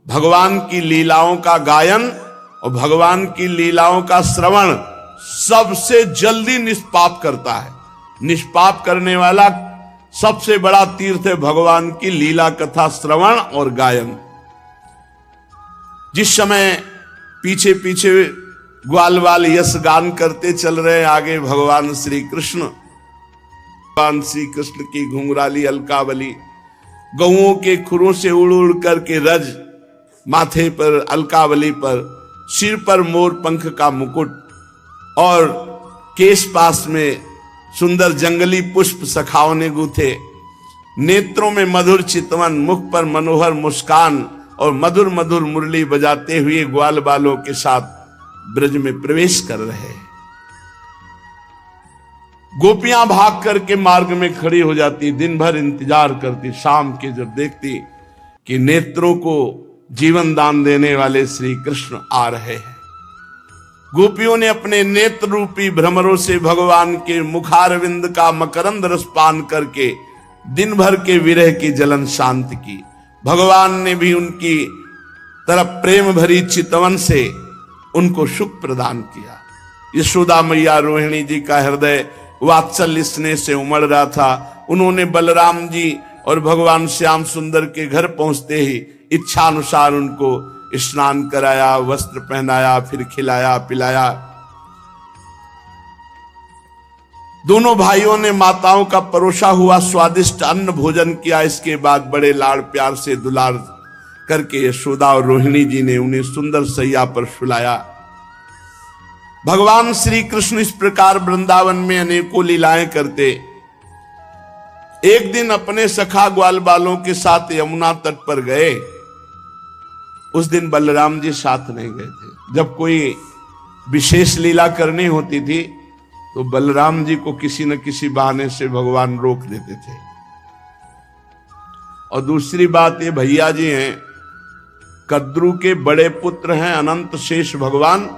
भगवान की लीलाओं का गायन और भगवान की लीलाओं का श्रवण सबसे जल्दी निष्पाप करता है। निष्पाप करने वाला सबसे बड़ा तीर्थ है भगवान की लीला कथा श्रवण और गायन। जिस समय पीछे पीछे ग्वाल वाल यश गान करते चल रहे हैं, आगे भगवान श्री कृष्ण की घुंघराली अलकावली गौओं के खुरों से उड़ उड़ करके रज, माथे पर अलकावली पर, सिर पर मोर पंख का मुकुट और केश पास में सुंदर जंगली पुष्प सखाओं ने गूथे, नेत्रों में मधुर चितवन, मुख पर मनोहर मुस्कान और मधुर मधुर मुरली बजाते हुए ग्वाल बालों के साथ ब्रज में प्रवेश कर रहे हैं। गोपियां भाग करके मार्ग में खड़ी हो जाती, दिन भर इंतजार करती, शाम के जब देखती कि नेत्रों को जीवन दान देने वाले श्री कृष्ण आ रहे हैं। गोपियों ने अपने नेत्र रूपी भ्रमरों से भगवान के मुखारविंद का मकरंद रस पान करके दिन भर के विरह की जलन शांत की। भगवान ने भी उनकी तरफ प्रेम भरी चितवन से उनको सुख प्रदान किया। यशोदा मैया रोहिणी जी का हृदय वात्सल्य स्नेह से उमड़ रहा था। उन्होंने बलराम जी और भगवान श्याम सुंदर के घर पहुंचते ही इच्छा अनुसार उनको स्नान कराया, वस्त्र पहनाया, फिर खिलाया पिलाया। दोनों भाइयों ने माताओं का परोसा हुआ स्वादिष्ट अन्न भोजन किया। इसके बाद बड़े लाड़ प्यार से दुलार करके यशोदा और रोहिणी जी ने उन्हें सुंदर सैया पर सुलाया। भगवान श्री कृष्ण इस प्रकार वृंदावन में अनेकों लीलाएं करते। एक दिन अपने सखा ग्वाल बालों के साथ यमुना तट पर गए। उस दिन बलराम जी साथ नहीं गए थे। जब कोई विशेष लीला करनी होती थी तो बलराम जी को किसी न किसी बहाने से भगवान रोक देते थे। और दूसरी बात, ये भैया जी हैं, कद्रू के बड़े पुत्र हैं अनंत शेष भगवान,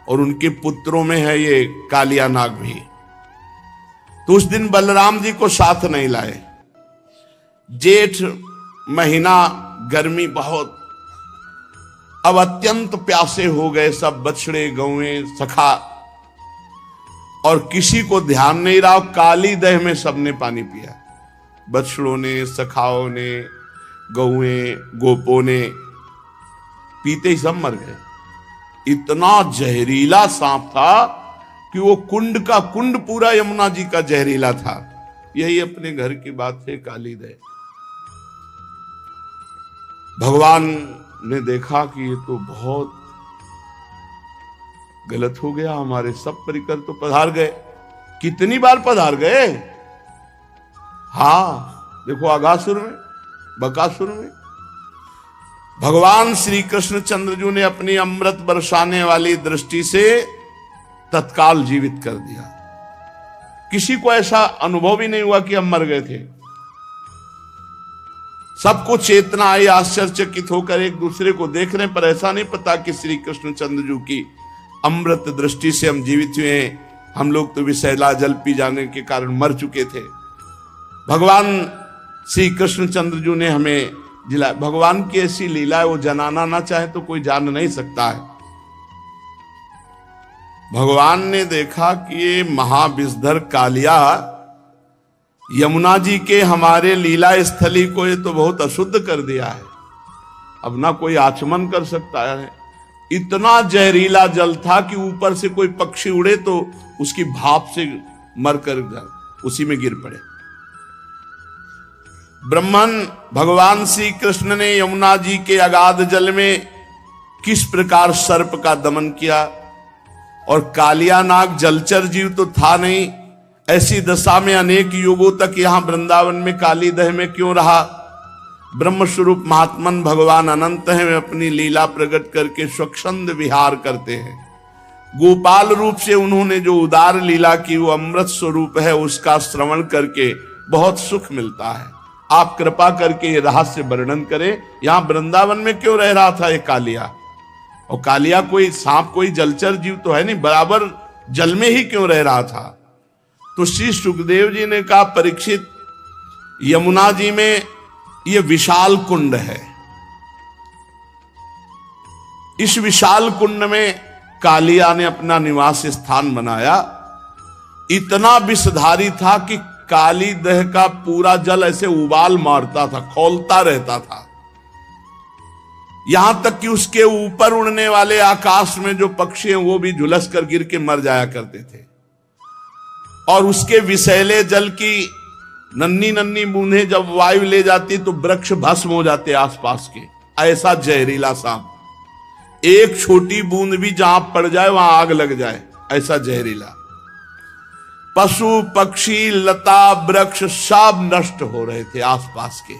और उनके पुत्रों में है ये कालिया नाग भी। तो उस दिन बलराम जी को साथ नहीं लाए। जेठ महीना, गर्मी बहुत, अब अत्यंत प्यासे हो गए सब बछड़े गौएं सखा, और किसी को ध्यान नहीं रहा। काली दह में सबने पानी पिया, बछड़ों ने, सखाओं ने, गौएं गोपों ने, पीते ही सब मर गए। इतना जहरीला सांप था कि वो कुंड का कुंड पूरा यमुना जी का जहरीला था। यही अपने घर की बात है, काली दह। भगवान ने देखा कि ये तो बहुत गलत हो गया, हमारे सब परिकर तो पधार गए। कितनी बार पधार गए? हाँ, देखो आगासुर में, बकासुर में। भगवान श्री कृष्ण चंद्रजू ने अपनी अमृत बरसाने वाली दृष्टि से तत्काल जीवित कर दिया। किसी को ऐसा अनुभव ही नहीं हुआ कि हम मर गए थे। सबको चेतना आई, आश्चर्यचकित होकर एक दूसरे को देख रहे, पर ऐसा नहीं पता कि श्री कृष्ण चंद्रजू की अमृत दृष्टि से हम जीवित हुए हैं। हम लोग तो विषैला जल पी जाने के कारण मर चुके थे। भगवान श्री कृष्ण चंद्रजू ने हमें जिला। भगवान की ऐसी लीला है, वो जनाना ना चाहे तो कोई जान नहीं सकता है। भगवान ने देखा कि ये महाविषधर कालिया यमुना जी के हमारे लीला स्थली को ये तो बहुत अशुद्ध कर दिया है। अब ना कोई आचमन कर सकता है। इतना जहरीला जल था कि ऊपर से कोई पक्षी उड़े तो उसकी भाप से मरकर उसी में गिर पड़े। ब्रह्मन भगवान श्री कृष्ण ने यमुना जी के अगाध जल में किस प्रकार सर्प का दमन किया, और कालिया नाग जलचर जीव तो था नहीं। ऐसी दशा में अनेक युगों तक यहां वृंदावन में काली दह में क्यों रहा? ब्रह्म स्वरूप महात्मन भगवान अनंत हैं, वे अपनी लीला प्रकट करके स्वच्छंद विहार करते हैं। गोपाल रूप से उन्होंने जो उदार लीला की वो अमृत स्वरूप है, उसका श्रवण करके बहुत सुख मिलता है। आप कृपा करके ये रहस्य वर्णन करें, यहां वृंदावन में क्यों रह रहा था ये कालिया? और कालिया कोई सांप, कोई जलचर जीव तो है नहीं, बराबर जल में ही क्यों रह रहा था? तो श्री सुखदेव जी ने कहा, परीक्षित, यमुना जी में ये विशाल कुंड है, इस विशाल कुंड में कालिया ने अपना निवास स्थान बनाया। इतना विषधारी था कि काली दह का पूरा जल ऐसे उबाल मारता था, खौलता रहता था। यहां तक कि उसके ऊपर उड़ने वाले आकाश में जो पक्षी हैं वो भी झुलस कर गिर के मर जाया करते थे। और उसके विषैले जल की नन्ही नन्ही बूंदें जब वायु ले जाती तो वृक्ष भस्म हो जाते आसपास के। ऐसा जहरीला सांप, एक छोटी बूंद भी जहां पड़ जाए वहां आग लग जाए, ऐसा जहरीला। पशु पक्षी लता वृक्ष सब नष्ट हो रहे थे आसपास के।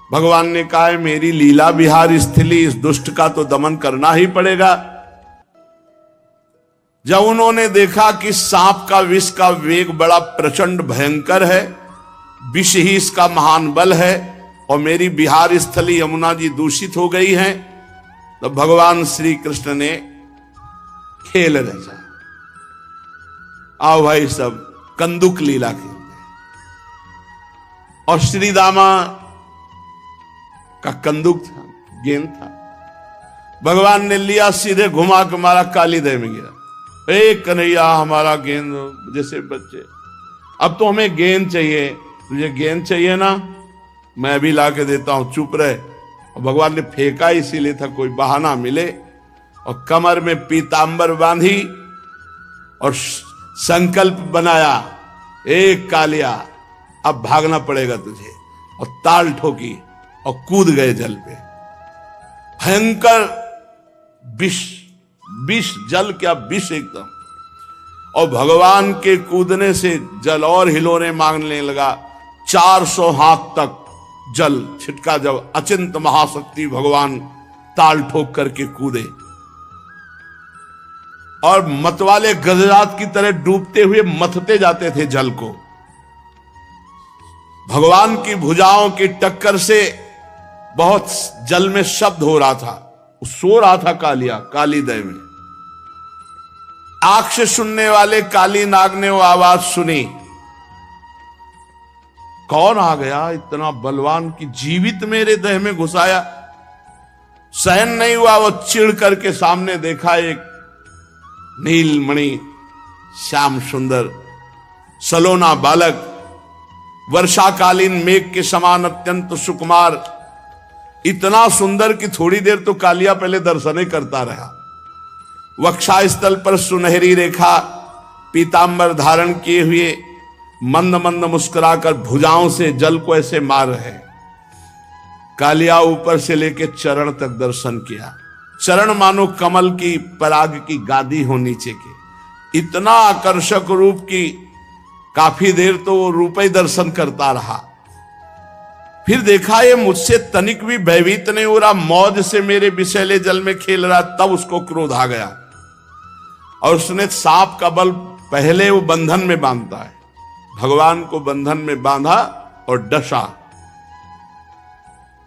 भगवान ने कहा है मेरी लीला विहार स्थली, इस दुष्ट का तो दमन करना ही पड़ेगा। जब उन्होंने देखा कि सांप का विष का वेग बड़ा प्रचंड भयंकर है, विष ही इसका महान बल है और मेरी विहार स्थली यमुना जी दूषित हो गई है, तो भगवान श्री कृष्ण ने खेल रचा। आओ भाई सब कंदुक लीला खेलते हैं। और श्री दामा का कंदुक था, गेंद था। भगवान ने लिया, सीधे घुमा के मारा, काली दह में गिरा। ए कन्हैया हमारा गेंद, जैसे बच्चे, अब तो हमें गेंद चाहिए, तुझे गेंद चाहिए ना, मैं भी ला के देता हूं, चुप रहे। और भगवान ने फेंका इसीलिए था कोई बहाना मिले, और कमर में पीतांबर बांधी और संकल्प बनाया, एक कालिया अब भागना पड़ेगा तुझे, और ताल ठोकी और कूद गए जल पे। भयंकर विष, विष जल क्या विष एकदम। और भगवान के कूदने से जल और हिलोने मांगने लगा। 400 हाथ तक जल छिटका। जब अचिंत महाशक्ति भगवान ताल ठोक करके कूदे और मतवाले गजरात की तरह डूबते हुए मथते जाते थे जल को। भगवान की भुजाओं की टक्कर से बहुत जल में शब्द हो रहा था, सो रहा था कालिया काली दह में। आंख से सुनने वाले काली नाग ने वो आवाज सुनी, कौन आ गया इतना बलवान की जीवित मेरे दह में घुसाया। सहन नहीं हुआ, वो चिढ़ करके सामने देखा एक नीलमणि श्याम सुंदर सलोना बालक, वर्षाकालीन मेघ के समान अत्यंत सुकुमार, इतना सुंदर कि थोड़ी देर तो कालिया पहले दर्शने करता रहा। वक्षा स्थल पर सुनहरी रेखा, पीतांबर धारण किए हुए, मंद मंद मुस्कुराकर भुजाओं से जल को ऐसे मार रहे। कालिया ऊपर से लेके चरण तक दर्शन किया। चरण मानो कमल की पराग की गादी हो नीचे के, इतना आकर्षक रूप की काफी देर तो वो रूप ही दर्शन करता रहा। फिर देखा ये मुझसे तनिक भी भयभीत नहीं हो रहा, मौज से मेरे विषैले जल में खेल रहा। तब उसको क्रोध आ गया और उसने सांप का बल पहले वो बंधन में बांधता है, भगवान को बंधन में बांधा और डसा।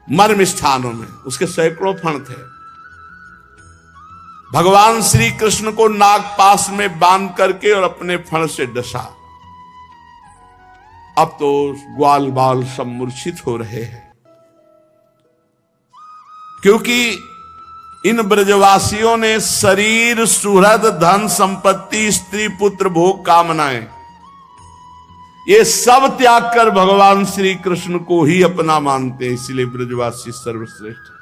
मर्म स्थानों में उसके सैकड़ों फण थे। भगवान श्री कृष्ण को नागपाश में बांध करके और अपने फण से डसा। अब तो ग्वाल बाल सब मूर्छित हो रहे हैं, क्योंकि इन ब्रजवासियों ने शरीर सुहृद धन संपत्ति स्त्री पुत्र भोग कामनाएं ये सब त्याग कर भगवान श्री कृष्ण को ही अपना मानते हैं। इसलिए ब्रजवासी सर्वश्रेष्ठ।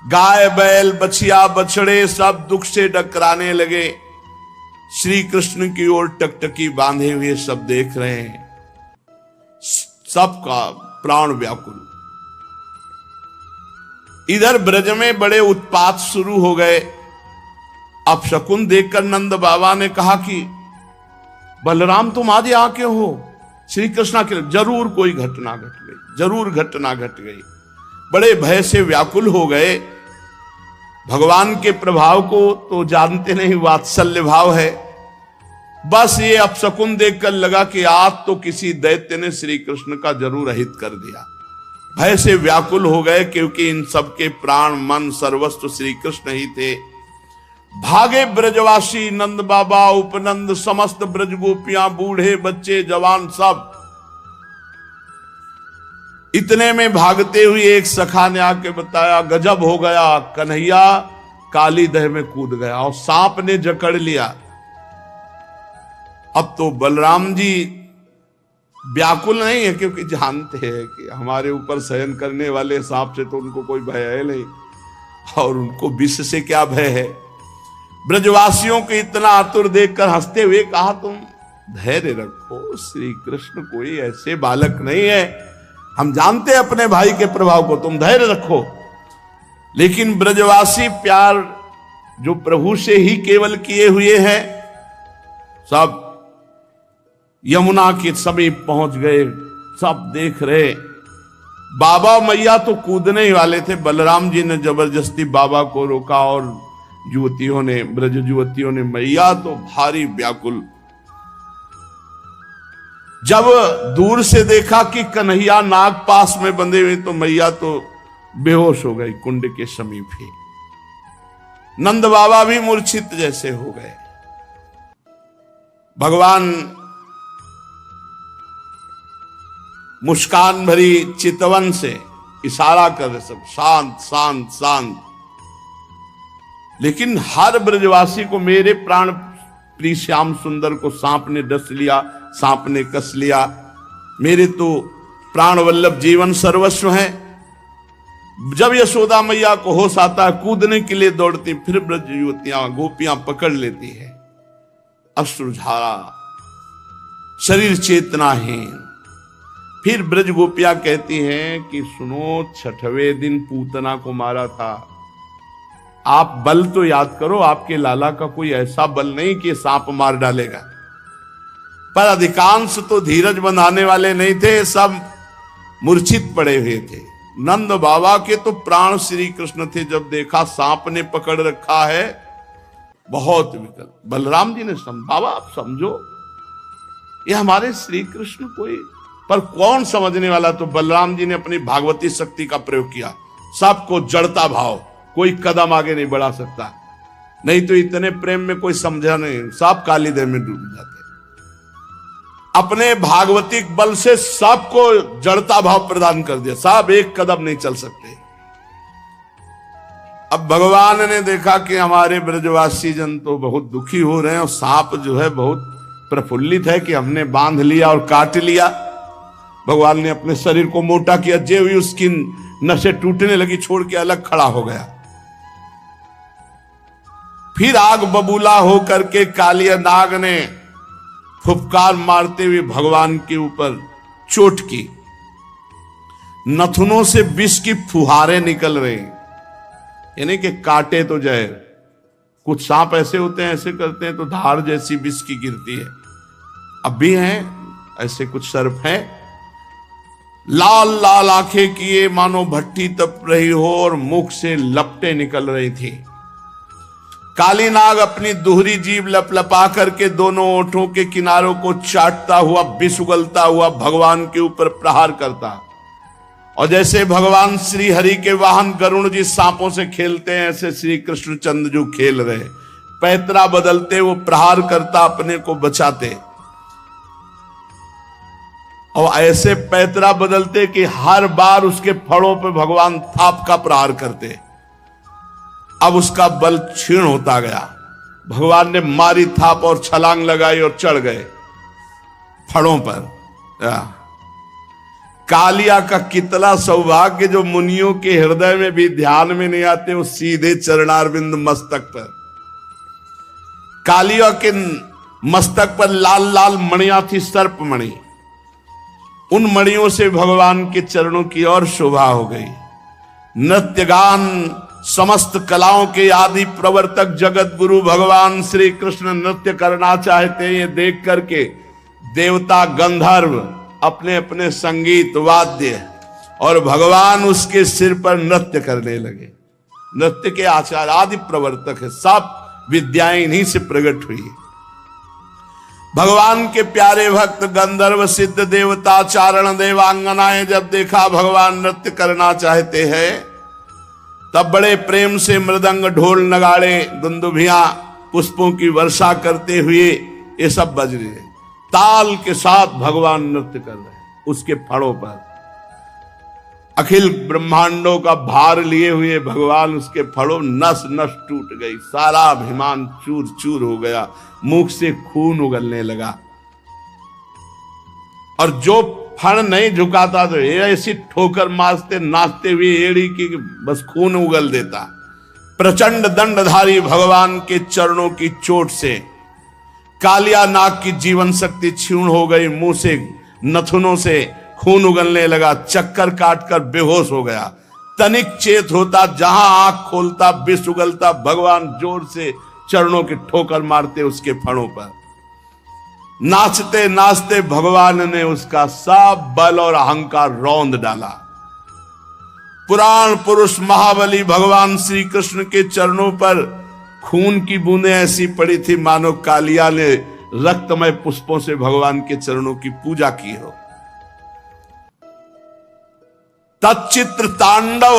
गाय बैल बछिया बछड़े सब दुख से डकराने लगे। श्री कृष्ण की ओर टकटकी बांधे हुए सब देख रहे हैं, सबका प्राण व्याकुल। इधर ब्रज में बड़े उत्पात शुरू हो गए। अब शकुन देखकर नंद बाबा ने कहा कि बलराम तुम आज यहाँ क्यों हो? श्री कृष्ण के जरूर कोई घटना घट गई, जरूर घटना घट गई। बड़े भय से व्याकुल हो गए। भगवान के प्रभाव को तो जानते नहीं, वात्सल्य भाव है। बस ये अपशकुन देखकर लगा कि आज तो किसी दैत्य ने श्री कृष्ण का जरूर अहित कर दिया। भय से व्याकुल हो गए, क्योंकि इन सबके प्राण मन सर्वस्व श्री कृष्ण ही थे। भागे ब्रजवासी, नंद बाबा, उपनंद, समस्त ब्रज गोपियां, बूढ़े बच्चे जवान सब। इतने में भागते हुए एक सखा ने आके बताया, गजब हो गया, कन्हैया काली दह में कूद गया और सांप ने जकड़ लिया। अब तो बलराम जी व्याकुल नहीं है, क्योंकि जानते हैं कि हमारे ऊपर शयन करने वाले सांप से तो उनको कोई भय है नहीं, और उनको विष से क्या भय है। ब्रजवासियों को इतना आतुर देखकर हंसते हुए कहा, तुम धैर्य रखो, श्री कृष्ण कोई ऐसे बालक नहीं है, हम जानते हैं अपने भाई के प्रभाव को, तुम धैर्य रखो। लेकिन ब्रजवासी प्यार जो प्रभु से ही केवल किए हुए हैं, सब यमुना के समीप पहुंच गए, सब देख रहे। बाबा मैया तो कूदने ही वाले थे, बलराम जी ने जबरदस्ती बाबा को रोका और युवतियों ने, ब्रज युवतियों ने, मैया तो भारी व्याकुल। जब दूर से देखा कि कन्हैया नाग पास में बंधे हुए, तो मैया तो बेहोश हो गई कुंड के समीप ही। नंद बाबा भी मूर्छित जैसे हो गए। भगवान मुस्कान भरी चितवन से इशारा कर रहे, सब शांत शांत शांत। लेकिन हर ब्रजवासी को, मेरे प्राण प्रिय श्याम सुंदर को सांप ने डस लिया, सांप ने कस लिया, मेरे तो प्राण वल्लभ जीवन सर्वस्व है। जब यशोदा मैया को होश आता है, कूदने के लिए दौड़ती, फिर ब्रज युवतियां गोपियां पकड़ लेती है, अश्रुधारा, शरीर चेतनाहीन। फिर ब्रज गोपियां कहती हैं कि सुनो, 6वें दिन पूतना को मारा था, आप बल तो याद करो, आपके लाला का कोई ऐसा बल नहीं कि सांप मार डालेगा। पर अधिकांश तो धीरज बंधाने वाले नहीं थे, सब मूर्छित पड़े हुए थे। नंद बाबा के तो प्राण श्री कृष्ण थे, जब देखा सांप ने पकड़ रखा है, बहुत विकल। बलराम जी ने बाबा आप समझो, ये हमारे श्री कृष्ण कोई, पर कौन समझने वाला। तो बलराम जी ने अपनी भागवती शक्ति का प्रयोग किया, सबको जड़ता भाव, कोई कदम आगे नहीं बढ़ा सकता, नहीं तो इतने प्रेम में कोई समझा नहीं, सब काली दह में डूब जाते। अपने भागवतिक बल से सबको जड़ता भाव प्रदान कर दिया, सब एक कदम नहीं चल सकते। अब भगवान ने देखा कि हमारे ब्रजवासी जन तो बहुत दुखी हो रहे हैं, और सांप जो है बहुत प्रफुल्लित है कि हमने बांध लिया और काट लिया। भगवान ने अपने शरीर को मोटा किया, जे हुई उसकी नसें टूटने लगी, छोड़ के अलग खड़ा हो गया। फिर आग बबूला होकर के कालिया नाग ने फुफकार मारते हुए भगवान के ऊपर चोट की, नथुनों से विष की फुहारें निकल रही, यानी कि काटे तो जहर। कुछ सांप ऐसे होते हैं, ऐसे करते हैं तो धार जैसी विष की गिरती है। अब भी हैं ऐसे कुछ सर्प हैं, लाल लाल आंखें किए मानो भट्टी तप रही हो और मुख से लपटें निकल रही थी। काली नाग अपनी दोहरी जीभ लपलपा करके दोनों ओठों के किनारों को चाटता हुआ, विष उगलता हुआ भगवान के ऊपर प्रहार करता। और जैसे भगवान श्री हरि के वाहन गरुण जी सांपों से खेलते हैं, ऐसे श्री कृष्णचंद्र जो खेल रहे, पैतरा बदलते वो प्रहार करता, अपने को बचाते। और ऐसे पैतरा बदलते कि हर बार उसके फड़ों पे भगवान थाप का प्रहार करते। अब उसका बल क्षीण होता गया। भगवान ने मारी थाप और छलांग लगाई और चढ़ गए फड़ों पर। कालिया का कितना सौभाग्य, जो मुनियों के हृदय में भी ध्यान में नहीं आते, वो सीधे चरणारविंद मस्तक पर। कालिया के मस्तक पर लाल लाल मणियां थी, सर्प मणि। उन मणियों से भगवान के चरणों की और शोभा हो गई। नृत्य गान समस्त कलाओं के आदि प्रवर्तक जगत गुरु भगवान श्री कृष्ण नृत्य करना चाहते हैं। ये देख करके देवता गंधर्व अपने अपने संगीत वाद्य और भगवान उसके सिर पर नृत्य करने लगे। नृत्य के आचार्य आदि प्रवर्तक है, सब विद्याएं इन्हीं से प्रकट हुई। भगवान के प्यारे भक्त गंधर्व सिद्ध देवता चारण देवांगनाएं जब देखा भगवान नृत्य करना चाहते हैं, तब बड़े प्रेम से मृदंग ढोल नगाड़े दुंदुभियां पुष्पों की वर्षा करते हुए ये सब बज रहे, ताल के साथ भगवान नृत्य कर रहे हैं उसके फड़ों पर। अखिल ब्रह्मांडों का भार लिए हुए भगवान उसके फड़ों, नस नस टूट गई, सारा अभिमान चूर चूर हो गया, मुख से खून उगलने लगा। और जो फण नहीं झुकाता तो ऐसी ठोकर मारते नाचते हुए एड़ी की बस खून उगल देता। प्रचंड दंडधारी भगवान के चरणों की चोट से कालिया नाग की जीवन शक्ति क्षीण हो गई, मुंह से नथुनों से खून उगलने लगा, चक्कर काटकर बेहोश हो गया। तनिक चेत होता, जहां आंख खोलता विष उगलता, भगवान जोर से चरणों की ठोकर मारते उसके फणों पर। नाचते नाचते भगवान ने उसका सब बल और अहंकार रौंद डाला। पुराण पुरुष महाबली भगवान श्री कृष्ण के चरणों पर खून की बूंदें ऐसी पड़ी थी मानो कालिया ने रक्तमय पुष्पों से भगवान के चरणों की पूजा की हो। तच्चित्र तांडव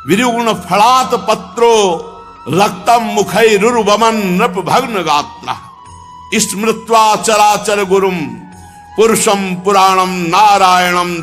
विरुगुण फलात पत्रो रक्तम मुखैरुर्वमन नृप भग्न गात्र स्मृत्वा चराचर गुरुम पुरुषम पुराणम नारायणम